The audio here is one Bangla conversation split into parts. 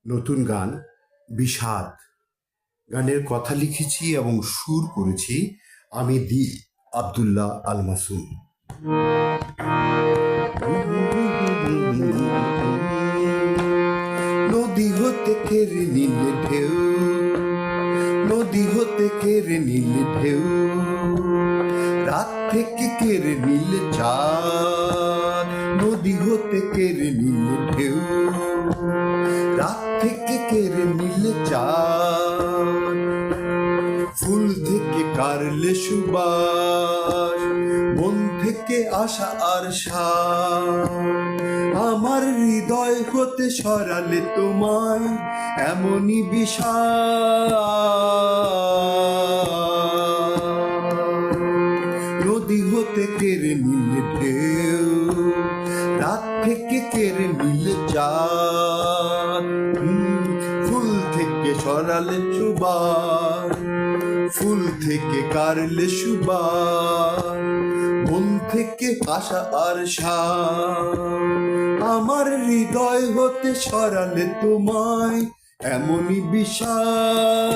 নতুন গান বিষাদ। গানের কথা লিখেছি এবং সুর করেছি আমি আব্দুল্লাহ আল মাসুম। নদী হতে কেড়ে নিলে ঢেউ, নদী হতে কেড়ে নিলে ঢেউ, রাত থেকে কেড়ে নিলে চাঁদ। নদী হতে কেড়ে নিলে ঢেউ, রাত থেকে কেড়ে নিলে চাঁদ। ফুল থেকে কারলে সুবাস, মন থেকে আশা আর সার। আমার হৃদয় হতে সরালে তোমায় এমনই বিষাদ। নদী হতে কেড়ে নিলে ঢেউ, রাত থেকে কেড়ে নিলে চাঁদ। ফুল থেকে সরালে সুবাস, ফুল থেকে কারলে সুবাস, মন থেকে আশা আর সার। আমার হৃদয় হতে সরালে তোমায় এমনই বিষাদ।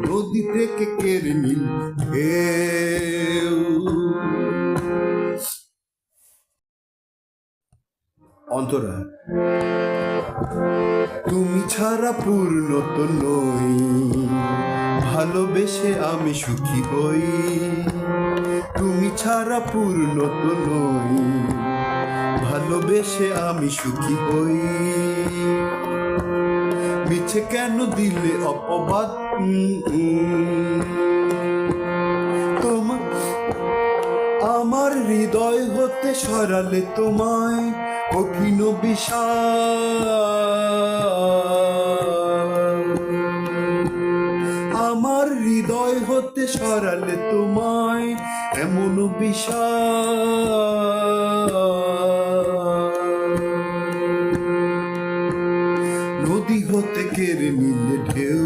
নদী থেকে কেড়ে নিল ঢেউ। অন্তরা, তুমি ছাড়া পূর্ণ তো নই, ভালোবেসে আমি সুখী হই। তুমি ছাড়া পূর্ণ তো নই, ভালোবেসে আমি সুখী হই। মিছে কেন দিলে অপবাদ, তোমার আমার হৃদয় হতে সরালে তোমায় কঠিন বিষাদ। আমার হৃদয় হতে সরালে তোমায় এমন বিষাদ। নদী হতে কেড়ে নিলে ঢেউ,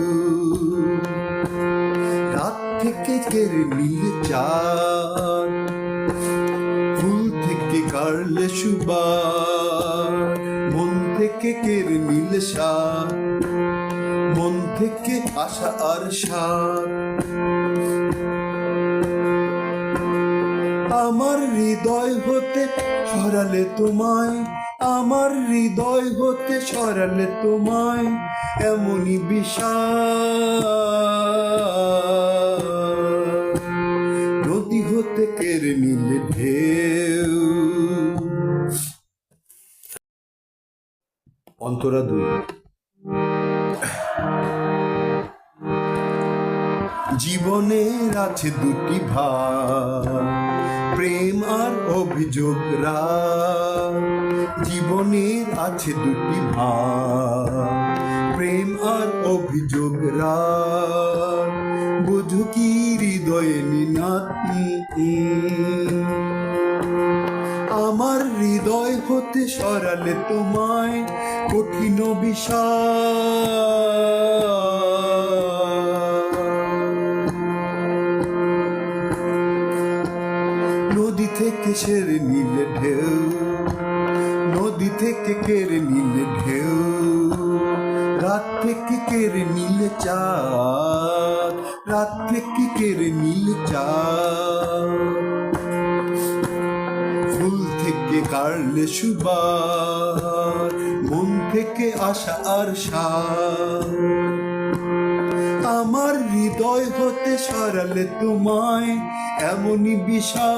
রাত থেকে কেড়ে নিলে চাঁদ। ফুল থেকে কারলে সুবাস, মন থেকে কেড়ে নিলে সার। মন থেকে আশা আর সার। আমার হৃদয় হতে সরালে তোমায়, আমার হৃদয় হতে সরালে তোমায় এমনই বিষাদ। নদী হতে কেড়ে নিলে ঢেউ। অন্তরা 2। জীবনের আছে দুটি ভাগ, প্রেম আর অভিযোগ রাগ। জীবনের আছে দুটি ভাগ, প্রেম আর অভিযোগ রাগ। বুঝো কি হৃদয়ে নিনাদ, আমার হৃদয় হতে সরালে তোমায় কঠিন বিষাদ। নদী থেকে সেরে নিলে ঢেউ, নদী থেকে কেড়ে নিলে ঢেউ, রাত থেকে কেড়ে নিলে চাঁদ। রাত থেকে কেড়ে নিলে চাঁদ। ফুল থেকে কারলে সুবাস, মন থেকে আশা আর সার। আমার হৃদয় হতে সরালে তোমায় এমনই বিষাদ।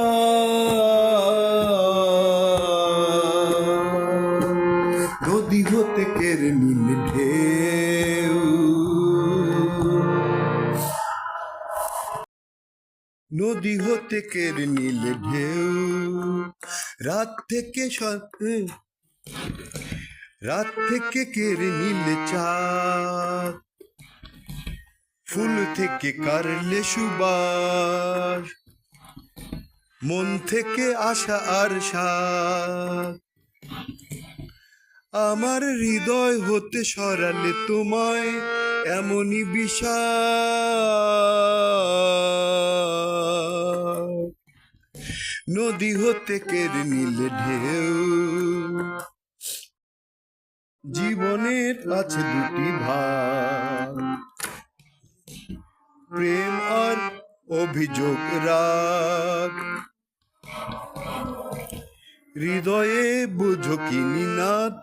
নদী হতে কেড়ে নিলে ঢেউ, নদী হতে কেড়ে নিলে ঢেউ, রাত থেকে রাত থেকে কেড়ে নিলে চাঁদ। ফুল থেকে কারলে সুবাস, মন থেকে আশা আর সার। আমার হৃদয় হতে সরালে তোমায় এমনই বিষাদ। নদী হতে কেড়ে নিলে ঢেউ। জীবনের আছে দুটি ভাগ, প্রেম আর অভিযোগ রাগ। হৃদয়ে বুঝো কি নিনাদ,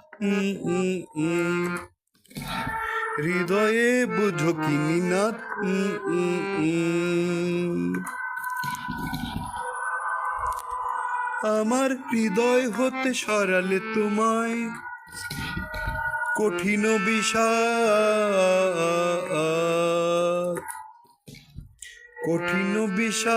হৃদয়ে বুঝো কি নিনাদ। আমার হৃদয় হতে সরালে তোমায় কঠিন বিষাদ, কঠিন বিষাদ।